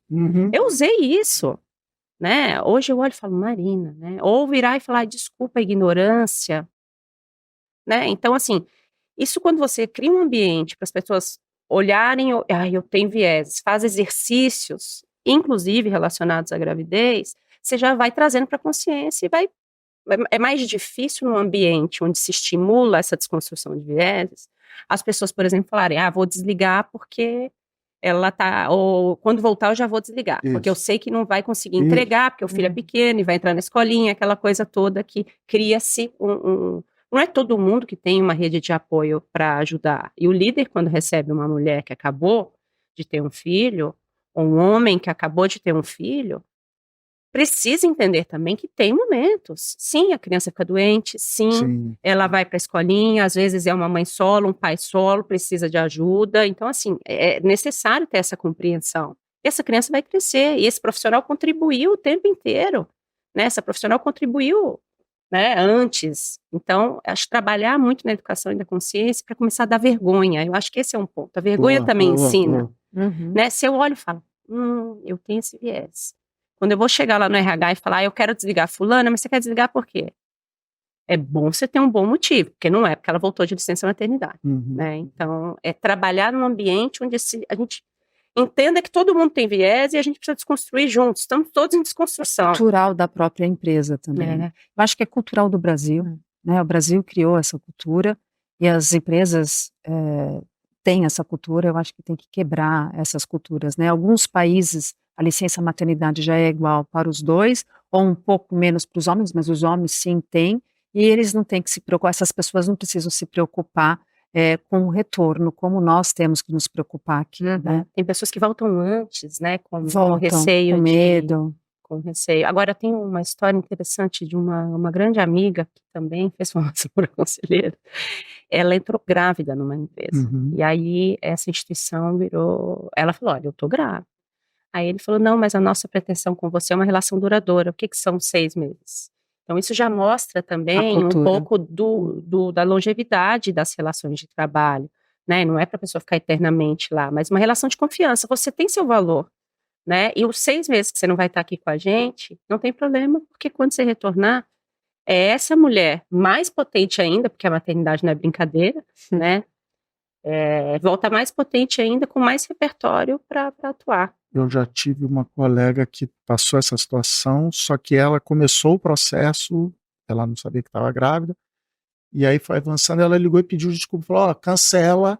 Eu usei isso, né? Hoje eu olho e falo, Marina, né? Ou virar e falar, desculpa a ignorância, né? Então, assim, isso quando você cria um ambiente para as pessoas olharem, eu tenho viés, faz exercícios, inclusive relacionados à gravidez, você já vai trazendo para a consciência e é mais difícil num ambiente onde se estimula essa desconstrução de vieses, as pessoas, por exemplo, falarem, vou desligar porque ela tá, ou quando voltar eu já vou desligar, porque eu sei que não vai conseguir entregar, porque o filho é pequeno e vai entrar na escolinha, aquela coisa toda que cria-se não é todo mundo que tem uma rede de apoio para ajudar. E o líder, quando recebe uma mulher que acabou de ter um filho, ou um homem que acabou de ter um filho, precisa entender também que tem momentos. Sim, a criança fica doente, sim. Ela vai para a escolinha, às vezes é uma mãe solo, um pai solo, precisa de ajuda. Então, assim, é necessário ter essa compreensão. E essa criança vai crescer, e esse profissional contribuiu o tempo inteiro, né? Essa profissional contribuiu, né, antes. Então, acho que trabalhar muito na educação e na consciência para começar a dar vergonha. Eu acho que esse é um ponto. A vergonha também ensina. Né? Se eu olho e falo, eu tenho esse viés. Quando eu vou chegar lá no RH e falar, eu quero desligar fulana, mas você quer desligar por quê? É bom você ter um bom motivo, porque não é porque ela voltou de licença maternidade, né? Então, é trabalhar num ambiente onde a gente entenda que todo mundo tem viés e a gente precisa desconstruir juntos. Estamos todos em desconstrução. Cultural da própria empresa também. É. Eu acho que é cultural do Brasil, né? O Brasil criou essa cultura e as empresas têm essa cultura. Eu acho que tem que quebrar essas culturas, né? Alguns países a licença maternidade já é igual para os dois, ou um pouco menos para os homens, mas os homens sim têm, e eles não têm que se preocupar, essas pessoas não precisam se preocupar com o retorno, como nós temos que nos preocupar aqui, né? Tem pessoas que voltam antes, né, com Voltam, receio com medo. com receio. Agora, tem uma história interessante de uma grande amiga, que também fez formação para conselheira. Ela entrou grávida numa empresa, e aí essa instituição ela falou, olha, eu tô grávida. Aí ele falou, não, mas a nossa pretensão com você é uma relação duradoura, o que são 6 meses? Então, isso já mostra também um pouco da longevidade das relações de trabalho, né? Não é para a pessoa ficar eternamente lá, mas uma relação de confiança. Você tem seu valor, né? E os 6 meses que você não vai estar aqui com a gente, não tem problema, porque quando você retornar, é essa mulher mais potente ainda, porque a maternidade não é brincadeira, né? Volta mais potente ainda, com mais repertório para atuar. Eu já tive uma colega que passou essa situação, só que ela começou o processo, ela não sabia que estava grávida, e aí foi avançando, ela ligou e pediu desculpa, falou, cancela,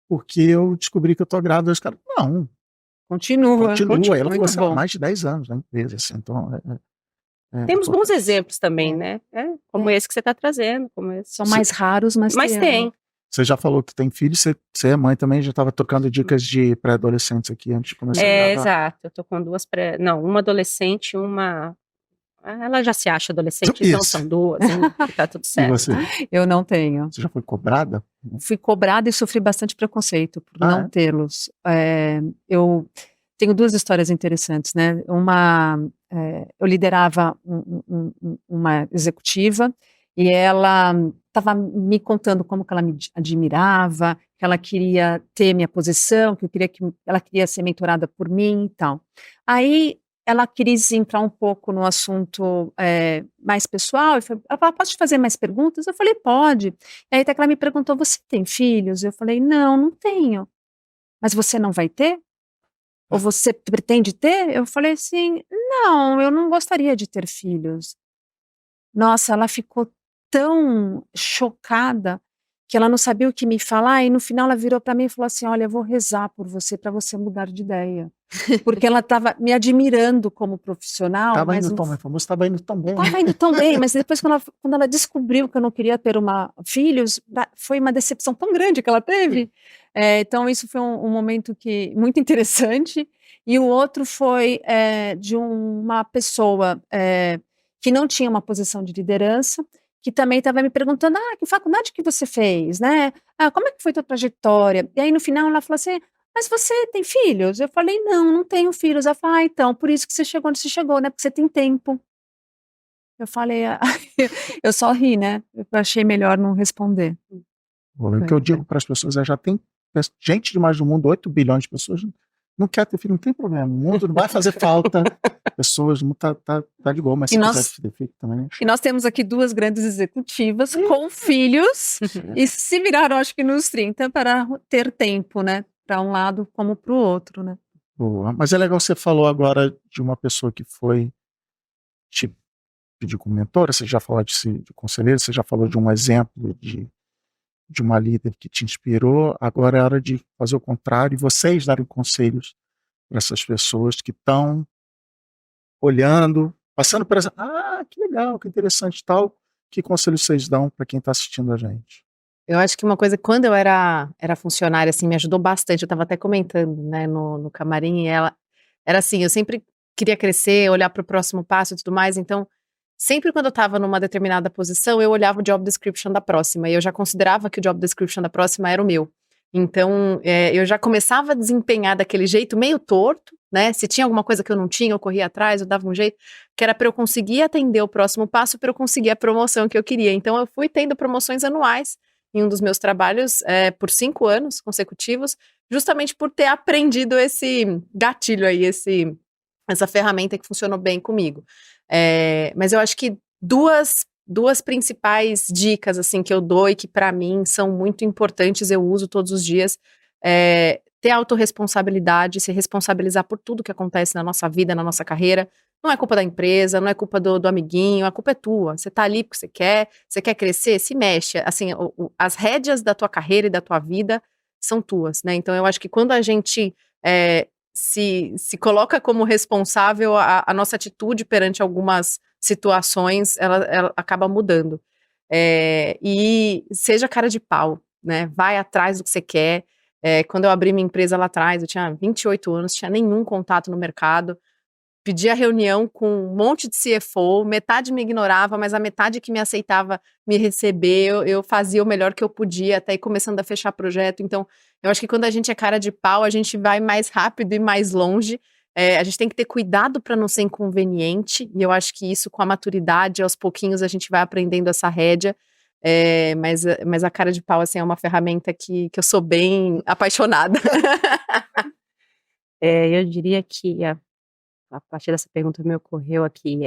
porque eu descobri que eu tô grávida. Os caras, não. Continua. Ela ficou assim, há mais de 10 anos na empresa, assim, então... Temos bons exemplos também, né? Como esse que você está trazendo. São mais raros, mas tem. Você já falou que tem filho, você é mãe também, já estava tocando dicas de pré-adolescentes aqui antes de começar a gravar. Exato, eu tô com uma adolescente e uma... Ela já se acha adolescente, então são 2, tá tudo certo. E você? Eu não tenho. Você já foi cobrada? Fui cobrada e sofri bastante preconceito por não tê-los. Eu tenho 2 histórias interessantes, né? Eu liderava uma executiva e ela estava me contando como que ela me admirava, que ela queria ter minha posição, ela queria ser mentorada por mim e tal. Aí ela quis entrar um pouco no assunto mais pessoal, e falou, posso te fazer mais perguntas? Eu falei, pode. E aí até que ela me perguntou, você tem filhos? Eu falei, não tenho. Mas você não vai ter? Ou você pretende ter? Eu falei assim, não, eu não gostaria de ter filhos. Nossa, ela ficou tão chocada que ela não sabia o que me falar, e no final ela virou para mim e falou assim, olha, eu vou rezar por você para você mudar de ideia. Porque ela estava me admirando como profissional. Estava indo tão bem, estava indo tão bem. Estava indo tão bem, mas depois quando ela descobriu que eu não queria ter filhos, foi uma decepção tão grande que ela teve. Então isso foi um momento muito interessante. E o outro foi de uma pessoa que não tinha uma posição de liderança, que também estava me perguntando, que faculdade que você fez, né? Como é que foi tua trajetória? E aí no final ela falou assim, mas você tem filhos? Eu falei, não tenho filhos. Ela falou, então, por isso que você chegou onde você chegou, né? Porque você tem tempo. Eu falei, eu só ri, né? Eu achei melhor não responder. O que eu digo para as pessoas já tem gente demais no mundo, 8 bilhões de pessoas, não quer ter filho, não tem problema. O mundo não vai fazer falta. Pessoas, tá de boa, mas se quiser ter filho também. E nós temos aqui 2 grandes executivas com filhos e se viraram, acho que nos 30, para ter tempo, né? Para um lado como para o outro, né? Boa. Mas é legal, você falou agora de uma pessoa que foi te pedir como mentora, você já falou de conselheiro, você já falou de um exemplo de uma líder que te inspirou, agora é hora de fazer o contrário e vocês darem conselhos para essas pessoas que estão olhando, passando por essa, que legal, que interessante tal, que conselhos vocês dão para quem está assistindo a gente? Eu acho que uma coisa, quando eu era funcionária, assim, me ajudou bastante, eu estava até comentando, né, no camarim, e ela, era assim, eu sempre queria crescer, olhar para o próximo passo e tudo mais, então, sempre quando eu estava numa determinada posição, eu olhava o job description da próxima, e eu já considerava que o job description da próxima era o meu. Então, eu já começava a desempenhar daquele jeito meio torto, né? Se tinha alguma coisa que eu não tinha, eu corria atrás, eu dava um jeito, que era para eu conseguir atender o próximo passo, para eu conseguir a promoção que eu queria. Então, eu fui tendo promoções anuais em um dos meus trabalhos por 5 anos consecutivos, justamente por ter aprendido esse gatilho aí, essa ferramenta que funcionou bem comigo. Mas eu acho que duas principais dicas, assim, que eu dou e que para mim são muito importantes, eu uso todos os dias, ter autorresponsabilidade, se responsabilizar por tudo que acontece na nossa vida, na nossa carreira. Não é culpa da empresa, não é culpa do amiguinho, a culpa é tua. Você tá ali porque você quer crescer, se mexe. Assim, as rédeas da tua carreira e da tua vida são tuas, né? Então eu acho que quando a gente se coloca como responsável, a nossa atitude perante algumas situações, ela acaba mudando. E seja cara de pau, né? Vai atrás do que você quer. Quando eu abri minha empresa lá atrás, eu tinha 28 anos, tinha nenhum contato no mercado, pedi a reunião com um monte de CFO, metade me ignorava, mas a metade que me aceitava me receber, eu fazia o melhor que eu podia, até ir começando a fechar projeto. Então, eu acho que quando a gente é cara de pau, a gente vai mais rápido e mais longe. A gente tem que ter cuidado para não ser inconveniente, e eu acho que isso, com a maturidade, aos pouquinhos, a gente vai aprendendo essa rédea. Mas a cara de pau, assim, é uma ferramenta que eu sou bem apaixonada. Eu diria que a partir dessa pergunta me ocorreu aqui,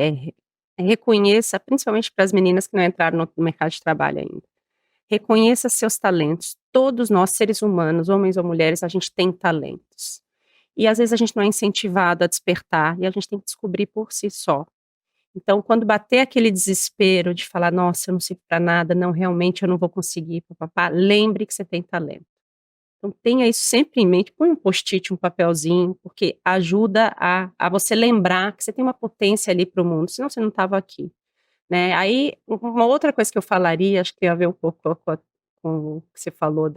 reconheça, principalmente para as meninas que não entraram no mercado de trabalho ainda, reconheça seus talentos. Todos nós, seres humanos, homens ou mulheres, a gente tem talentos. E às vezes a gente não é incentivado a despertar, e a gente tem que descobrir por si só. Então, quando bater aquele desespero de falar, nossa, eu não sirvo para nada, não, realmente eu não vou conseguir, papapá, lembre que você tem talento. Então, tenha isso sempre em mente, põe um post-it, um papelzinho, porque ajuda a você lembrar que você tem uma potência ali para o mundo, senão você não estava aqui, né? Aí, uma outra coisa que eu falaria, acho que tem a ver um pouco com o que você falou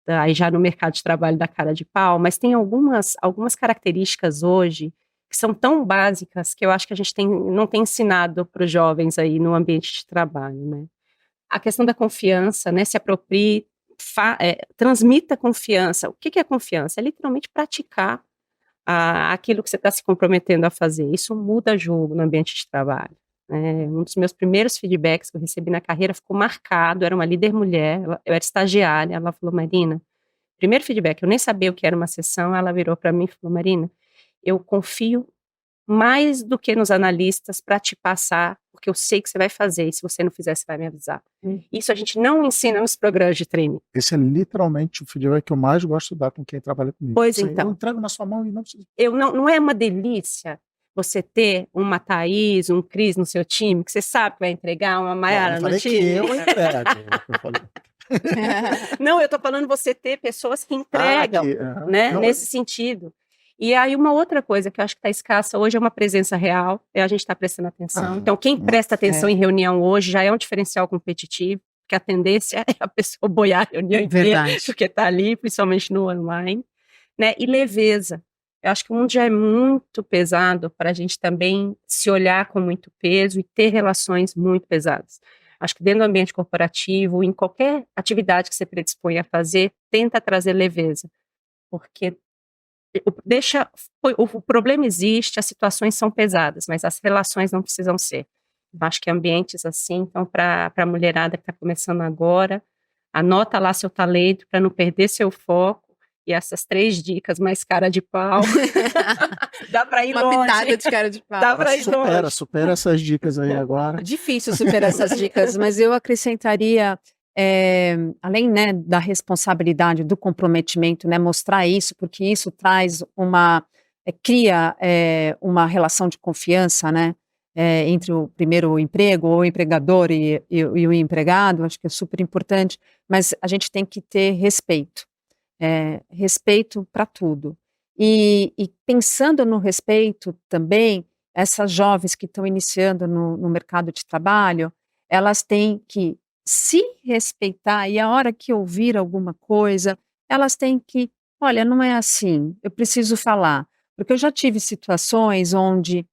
aí já no mercado de trabalho da cara de pau, mas tem algumas características hoje que são tão básicas que eu acho que a gente não tem ensinado para os jovens aí no ambiente de trabalho, né? A questão da confiança, né? Se aproprie, transmita confiança. O que é confiança? É literalmente praticar aquilo que você está se comprometendo a fazer. Isso muda jogo no ambiente de trabalho. Um dos meus primeiros feedbacks que eu recebi na carreira ficou marcado, era uma líder mulher, eu era estagiária, ela falou, Marina, primeiro feedback, eu nem sabia o que era uma sessão, ela virou para mim e falou, Marina, eu confio mais do que nos analistas para te passar, porque eu sei que você vai fazer, e se você não fizer, você vai me avisar. Isso a gente não ensina nos programas de treino. Esse é literalmente o feedback que eu mais gosto de dar com quem trabalha comigo. Pois então. Eu entrego na sua mão e não precisa. Não é uma delícia você ter uma Thaís, um Cris no seu time, que você sabe que vai entregar, uma Mayara no time? Eu entrego. Não, eu tô falando você ter pessoas que entregam, né, nesse sentido. E aí uma outra coisa que eu acho que está escassa hoje é uma presença real, a gente está prestando atenção. Então quem presta atenção em reunião hoje já é um diferencial competitivo, porque a tendência é a pessoa boiar a reunião inteira, porque está ali, principalmente no online, né? E leveza. Eu acho que o mundo já é muito pesado para a gente também se olhar com muito peso e ter relações muito pesadas. Acho que dentro do ambiente corporativo, em qualquer atividade que você predispõe a fazer, tenta trazer leveza, porque o problema existe, as situações são pesadas, mas as relações não precisam ser. Eu acho que ambientes assim, então, para a mulherada que está começando agora, anota lá seu talento para não perder seu foco, e essas 3 dicas mais cara de pau, dá para ir longe. Uma pitada de cara de pau. Dá para ir longe. Supera essas dicas aí agora. Difícil superar essas dicas, mas eu acrescentaria, além, né, da responsabilidade, do comprometimento, né, mostrar isso, porque isso traz cria uma relação de confiança, né, entre o primeiro emprego, ou o empregador e o empregado, acho que é super importante, mas a gente tem que ter respeito. Respeito para tudo. E pensando no respeito também, essas jovens que estão iniciando no mercado de trabalho, elas têm que se respeitar, e a hora que ouvir alguma coisa, elas têm que, olha, não é assim, eu preciso falar. Porque eu já tive situações onde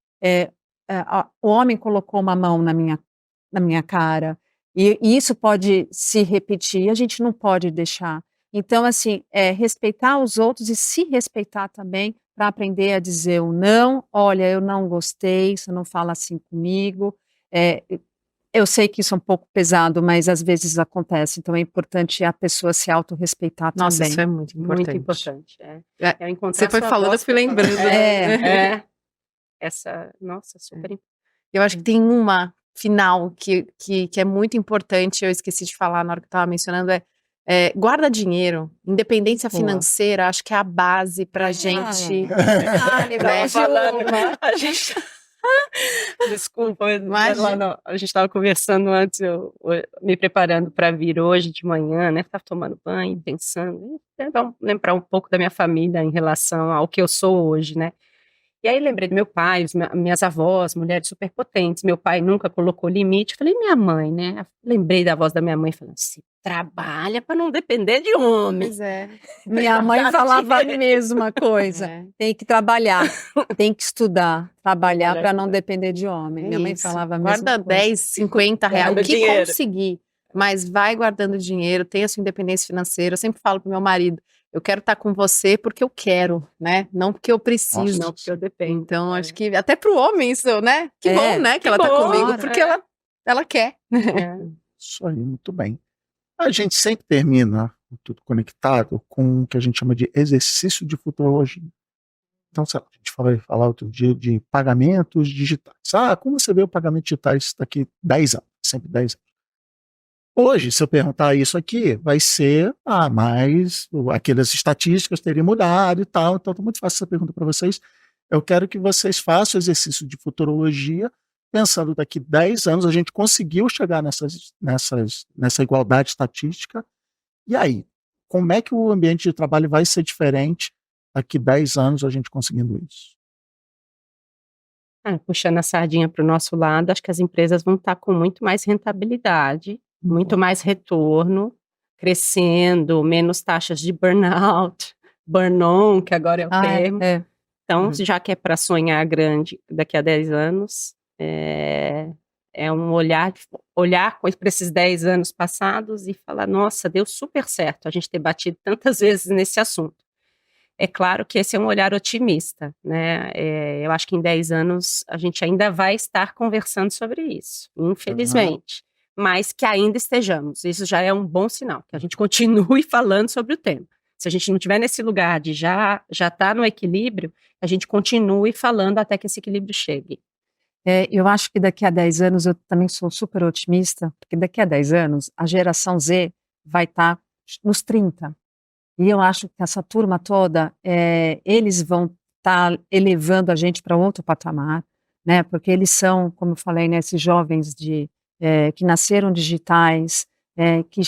o homem colocou uma mão na minha cara, e isso pode se repetir, e a gente não pode deixar. Então, assim, respeitar os outros e se respeitar também para aprender a dizer o não. Olha, eu não gostei, você não fala assim comigo. Eu sei que isso é um pouco pesado, mas às vezes acontece. Então, é importante a pessoa se autorrespeitar também. Nossa, isso é muito importante. Muito importante. Você foi falando, eu fui lembrando. Nossa, super. Eu acho que tem uma final que é muito importante, eu esqueci de falar na hora que eu estava mencionando, guarda dinheiro, independência Boa. financeira, acho que é a base pra gente. A gente... Desculpa, Imagina. a gente estava conversando antes, eu me preparando para vir hoje de manhã, né? Estava tomando banho, pensando, lembrar um pouco da minha família em relação ao que eu sou hoje, né? E aí lembrei do meu pai, minhas avós, mulheres superpotentes. Meu pai nunca colocou limite. Falei, minha mãe, né? Lembrei da voz da minha mãe falando assim, trabalha para não depender de homem. Pois é. Minha mãe falava a mesma coisa. É. Tem que trabalhar, tem que estudar, trabalhar para não depender de homem. Minha mãe Isso. falava a mesma Guarda coisa. 10, 50 reais, Guarda o que dinheiro. conseguir. Mas vai guardando dinheiro, tenha sua independência financeira. Eu sempre falo pro meu marido, eu quero estar com você porque eu quero, né? Não porque eu preciso. Não, porque eu dependo. Então, acho que até pro homem isso, né? Que É, bom, né? Que que ela tá bom, comigo, é. porque ela quer. Isso aí, muito bem. A gente sempre termina o Tudo Conectado com o que a gente chama de exercício de futurologia. Então, sei lá, a gente vai falar outro dia de pagamentos digitais. Como você vê o pagamento digitais daqui 10 anos? Sempre 10 anos. Hoje, se eu perguntar isso aqui, vai ser, mas aquelas estatísticas teriam mudado e tal. Então, está muito fácil essa pergunta para vocês. Eu quero que vocês façam o exercício de futurologia, pensando daqui 10 anos, a gente conseguiu chegar nessa igualdade estatística. E aí, como é que o ambiente de trabalho vai ser diferente daqui 10 anos a gente conseguindo isso? Puxando a sardinha para o nosso lado, acho que as empresas vão estar com muito mais rentabilidade, muito mais retorno, crescendo, menos taxas de burnout, burn-on, que agora é o termo. Então, já que é para sonhar grande daqui a 10 anos, é um olhar para esses 10 anos passados e falar, nossa, deu super certo a gente ter batido tantas vezes nesse assunto. É claro que esse é um olhar otimista, né? Eu acho que em 10 anos a gente ainda vai estar conversando sobre isso, infelizmente. Mas que ainda estejamos, isso já é um bom sinal, que a gente continue falando sobre o tema. Se a gente não estiver nesse lugar de já estar no equilíbrio, a gente continue falando até que esse equilíbrio chegue. Eu acho que daqui a 10 anos, eu também sou super otimista, porque daqui a 10 anos a geração Z vai estar nos 30. E eu acho que essa turma toda, eles vão estar elevando a gente para outro patamar, né? Porque eles são, como eu falei, né, esses jovens que nasceram digitais, que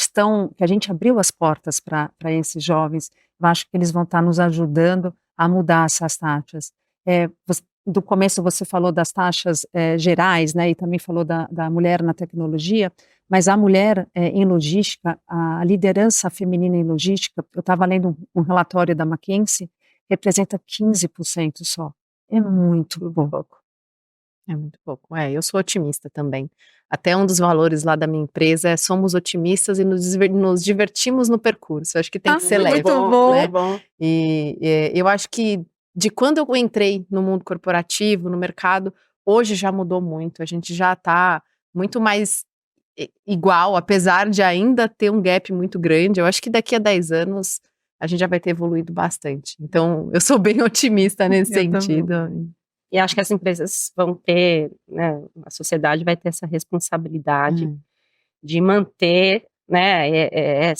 a gente abriu as portas para esses jovens. Eu acho que eles vão estar nos ajudando a mudar essas taxas. Do começo você falou das taxas gerais, né? E também falou da mulher na tecnologia. Mas a mulher em logística, a liderança feminina em logística, eu estava lendo um relatório da McKinsey, representa 15% só. É muito pouco. É muito pouco. Eu sou otimista também. Até um dos valores lá da minha empresa é somos otimistas e nos divertimos no percurso. Eu acho que tem que ser leve. Muito bom. Né? E eu acho que de quando eu entrei no mundo corporativo, no mercado, hoje já mudou muito. A gente já está muito mais igual, apesar de ainda ter um gap muito grande. Eu acho que daqui a 10 anos a gente já vai ter evoluído bastante. Então, eu sou bem otimista nesse sentido. Também. E acho que as empresas vão ter, né, a sociedade vai ter essa responsabilidade de manter, né,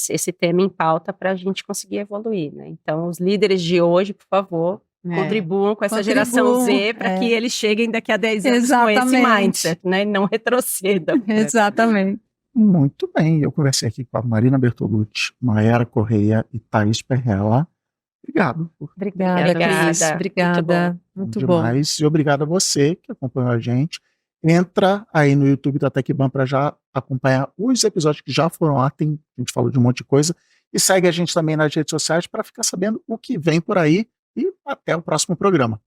esse tema em pauta para a gente conseguir evoluir, né? Então, os líderes de hoje, por favor, contribuam com essa geração Z para que eles cheguem daqui a 10 anos com esse mindset, né? E não retrocedam. Exatamente. Muito bem. Eu conversei aqui com a Marina Bertolucci, Mayara Correia e Thaís Perrella. Obrigado. Obrigada, Cris. Obrigada. Muito bom. Demais. E obrigado a você que acompanhou a gente. Entra aí no YouTube da TecBan para já acompanhar os episódios que já foram lá. A gente falou de um monte de coisa. E segue a gente também nas redes sociais para ficar sabendo o que vem por aí. E até o próximo programa.